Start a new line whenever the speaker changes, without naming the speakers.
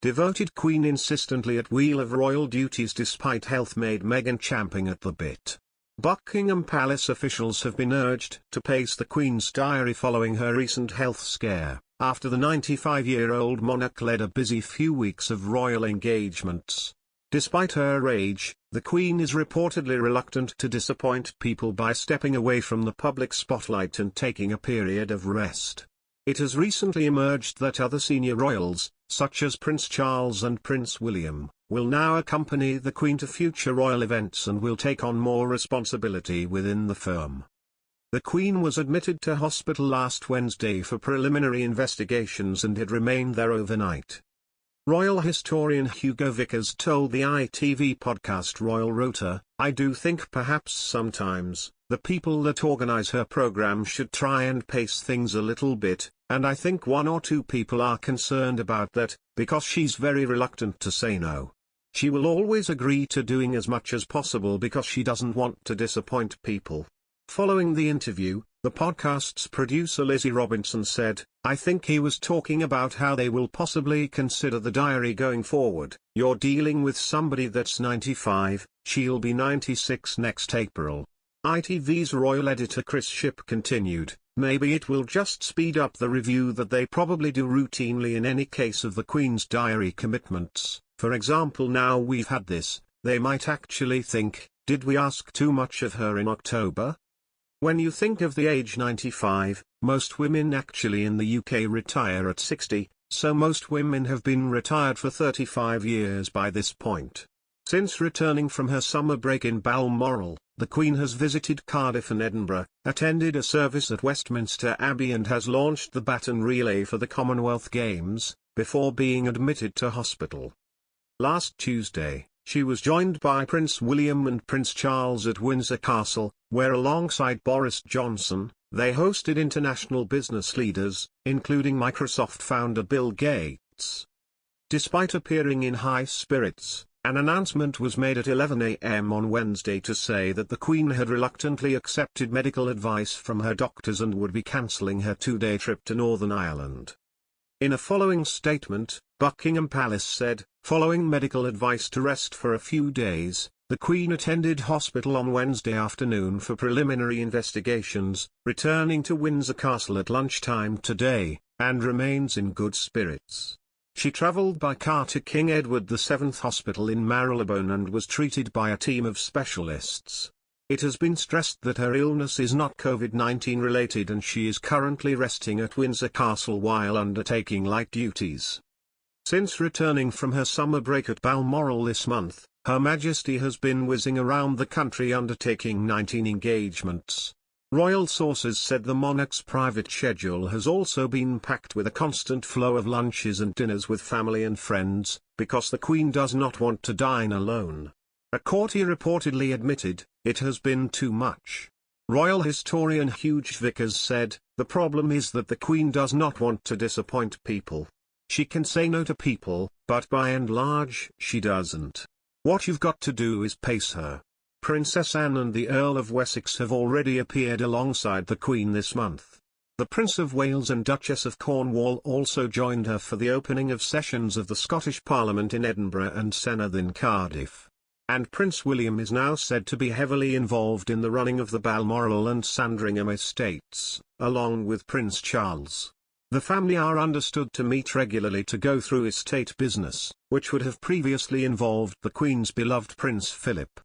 Devoted Queen insistently at wheel of royal duties despite health made Meghan champing at the bit. Buckingham Palace officials have been urged to pace the Queen's diary following her recent health scare, after the 95-year-old monarch led a busy few weeks of royal engagements. Despite her age, the Queen is reportedly reluctant to disappoint people by stepping away from the public spotlight and taking a period of rest. It has recently emerged that other senior royals, such as Prince Charles and Prince William, will now accompany the Queen to future royal events and will take on more responsibility within the firm. The Queen was admitted to hospital last Wednesday for preliminary investigations and had remained there overnight. Royal historian Hugo Vickers told the ITV podcast Royal Rota, "I do think perhaps sometimes, the people that organize her program should try and pace things a little bit, and I think one or two people are concerned about that, because she's very reluctant to say no. She will always agree to doing as much as possible because she doesn't want to disappoint people." Following the interview, the podcast's producer Lizzie Robinson said, "I think he was talking about how they will possibly consider the diary going forward. You're dealing with somebody that's 95, she'll be 96 next April." ITV's royal editor Chris Shipp continued, "Maybe it will just speed up the review that they probably do routinely in any case of the Queen's diary commitments. For example, now we've had this, they might actually think, did we ask too much of her in October?" When you think of the age 95, most women actually in the UK retire at 60, so most women have been retired for 35 years by this point. Since returning from her summer break in Balmoral, the Queen has visited Cardiff and Edinburgh, attended a service at Westminster Abbey and has launched the baton relay for the Commonwealth Games, before being admitted to hospital. Last Tuesday, she was joined by Prince William and Prince Charles at Windsor Castle, where alongside Boris Johnson, they hosted international business leaders, including Microsoft founder Bill Gates. Despite appearing in high spirits, an announcement was made at 11 a.m. on Wednesday to say that the Queen had reluctantly accepted medical advice from her doctors and would be cancelling her two-day trip to Northern Ireland. In a following statement, Buckingham Palace said, following medical advice to rest for a few days, the Queen attended hospital on Wednesday afternoon for preliminary investigations, returning to Windsor Castle at lunchtime today, and remains in good spirits. She travelled by car to King Edward VII Hospital in Marylebone and was treated by a team of specialists. It has been stressed that her illness is not COVID-19 related and she is currently resting at Windsor Castle while undertaking light duties. Since returning from her summer break at Balmoral this month, Her Majesty has been whizzing around the country undertaking 19 engagements. Royal sources said the monarch's private schedule has also been packed with a constant flow of lunches and dinners with family and friends, because the Queen does not want to dine alone. A courtier reportedly admitted, "It has been too much." Royal historian Hugh Vickers said, "The problem is that the Queen does not want to disappoint people. She can say no to people, but by and large she doesn't. What you've got to do is pace her." Princess Anne and the Earl of Wessex have already appeared alongside the Queen this month. The Prince of Wales and Duchess of Cornwall also joined her for the opening of sessions of the Scottish Parliament in Edinburgh and Senedd in Cardiff. And Prince William is now said to be heavily involved in the running of the Balmoral and Sandringham estates, along with Prince Charles. The family are understood to meet regularly to go through estate business, which would have previously involved the Queen's beloved Prince Philip.